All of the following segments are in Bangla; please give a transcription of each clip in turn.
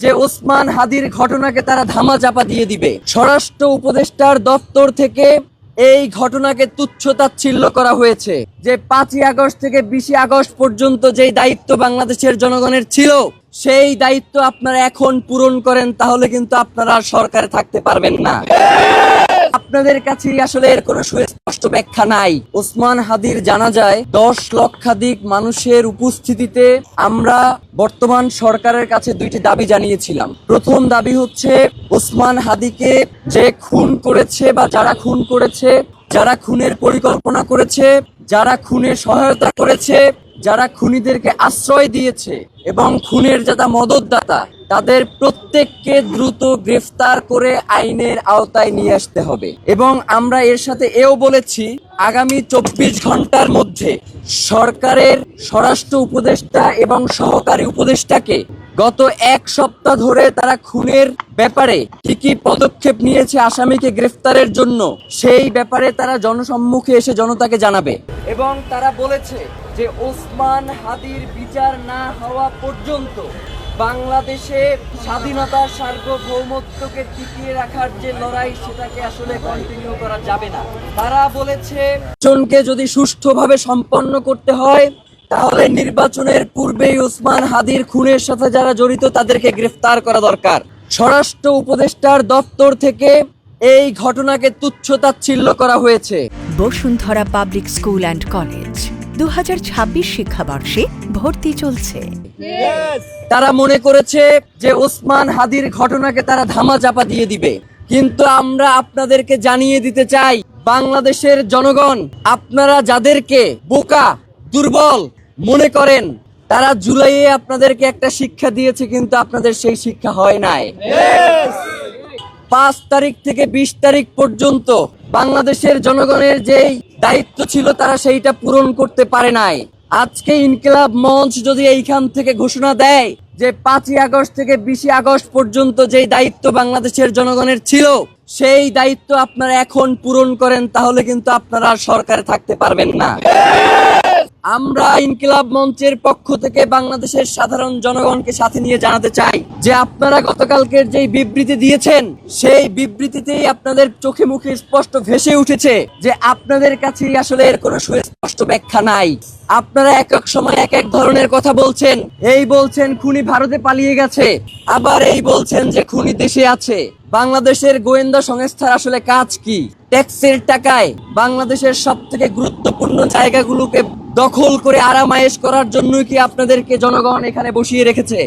যে ওসমান হাদির ঘটনাকে তারা ধামাচাপা দিয়ে দিবে। স্বরাষ্ট্র উপদেষ্টার দপ্তর থেকে এই ঘটনাকে তুচ্ছ-তাচ্ছিল্য করা হয়েছে যে 5ই আগস্ট থেকে 20 আগস্ট পর্যন্ত যেই দায়িত্ব বাংলাদেশের জনগণের ছিল সেই দায়িত্ব আপনারা এখন পূরণ করেন, তাহলে কিন্তু আপনারা আর সরকারে থাকতে পারবেন না। আপনাদের কাছে আসলে এর কোনো সুস্পষ্ট ব্যাখ্যা নাই। ওসমান হাদির জানাজায় 10 লক্ষাধিক মানুষের উপস্থিতিতে আমরা বর্তমান সরকারের কাছে 2টি দাবি জানিয়েছিলাম। প্রথম দাবি হচ্ছে ওসমান হাদিকে যে খুন করেছে বা যারা খুন করেছে, যারা খুনের পরিকল্পনা করেছে, যারা খুনে সহায়তা করেছে, যারা খুনিদেরকে আশ্রয় দিয়েছে এবং খুনের যারা মদতদাতা, তাদের প্রত্যেককে দ্রুত গ্রেফতার করে আইনের আওতায় নিয়ে আসতে হবে। এবং আমরা এর সাথে এও বলেছি আগামী 24 ঘন্টার মধ্যে সরকারের স্বরাষ্ট্র উপদেষ্টা এবং সহকারী উপদেষ্টাকে গত 1 সপ্তাহ ধরে তারা খুনের ব্যাপারে কি কি পদক্ষেপ নিয়েছে আসামিকে গ্রেফতারের জন্য, সেই ব্যাপারে তারা জনসম্মুখে এসে জনতাকে জানাবে। এবং তারা বলেছে যে ওসমান হাদির বিচার না হওয়া পর্যন্ত বাংলাদেশে স্বাধীনতার সার্বভৌমত্বকে টিকিয়ে রাখার যে লড়াই সেটাকে আসলে কন্টিনিউ করা যাবে না। তারা বলেছে নির্বাচনকে যদি সুষ্ঠুভাবে সম্পন্ন করতে হয় তাহলে নির্বাচনের পূর্বেই ওসমান হাদির খুনের সাথে যারা জড়িত তাদেরকে গ্রেফতার করা দরকার। স্বরাষ্ট্র উপদেষ্টার দপ্তর থেকে এই ঘটনাকে তুচ্ছ-তাচ্ছিল্য করা হয়েছে। Bashundhara public school and college 2026 শিক্ষাবর্ষে ভর্তি চলছে। তারা মনে করেছে যে ওসমান হাদির ঘটনাকে তারা ধামাচাপা দিয়ে দিবে, কিন্তু আমরা আপনাদেরকে জানিয়ে দিতে চাই বাংলাদেশের জনগণ, আপনারা যাদেরকে বোকা দুর্বল মনে করেন তারা জুলাইয়ে আপনাদেরকে একটা শিক্ষা দিয়েছে, কিন্তু আপনাদের সেই শিক্ষা হয় নাই। 5 তারিখ থেকে 20 তারিখ পর্যন্ত বাংলাদেশের জনগণের যেই দায়িত্ব ছিল তারা সেইটা পূরণ করতে পারে নাই। আজকে ইনকিলাব মঞ্চ যদি এইখান থেকে ঘোষণা দেয় যে 5ই আগস্ট থেকে 20 আগস্ট পর্যন্ত যেই দায়িত্ব বাংলাদেশের জনগণের ছিল সেই দায়িত্ব আপনারা এখন পূরণ করেন, তাহলে কিন্তু আপনারা আর সরকারে থাকতে পারবেন না। আমরা ইনকিলাব মঞ্চের পক্ষ থেকে বাংলাদেশের সাধারণ জনগণকে সাথে নিয়ে জানাতে চাই যে আপনারা গতকালকের যেই বিবৃতি দিয়েছেন সেই বিবৃতিতেই আপনাদের চোখে মুখে স্পষ্ট ভেসে উঠেছে যে আপনাদের কাছে আসলে এর কোনো সুস্পষ্ট ব্যাখ্যা নাই। আপনারা এক এক সময় এক এক ধরনের কথা বলছেন। এই বলছেন খুনি ভারতে পালিয়ে গেছে, আবার এই বলছেন যে খুনি দেশে আছে। বাংলাদেশের গোয়েন্দা সংস্থার আসলে কাজ কি? ট্যাক্সের টাকায় বাংলাদেশের সবথেকে গুরুত্বপূর্ণ জায়গাগুলোকে দখল করে আরামায়েশ করার জন্যই কি আপনাদেরকে জনগণ এখানে বসিয়ে রেখেছে?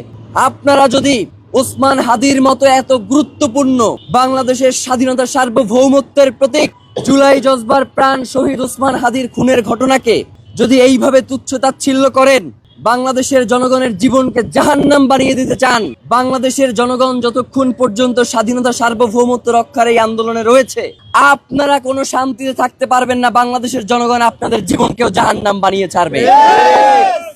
আপনারা যদি ওসমান হাদির মতো এত গুরুত্বপূর্ণ বাংলাদেশের স্বাধীনতা সার্বভৌমত্বের প্রতীক জুলাই জজবার প্রাণ শহীদ ওসমান হাদির খুনের ঘটনাকে যদি এইভাবে তুচ্ছ-তাচ্ছিল্য করেন, বাংলাদেশের জনগণের জীবনকে জাহান্নাম বানিয়ে দিতে চান, বাংলাদেশের জনগণ যতক্ষণ পর্যন্ত স্বাধীনতা সার্বভৌমত্ব রক্ষার এই আন্দোলনে রয়েছে আপনারা কোনো শান্তিতে থাকতে পারবেন না। বাংলাদেশের জনগণ আপনাদের জীবনকেও জাহান্নাম বানিয়ে ছাড়বে।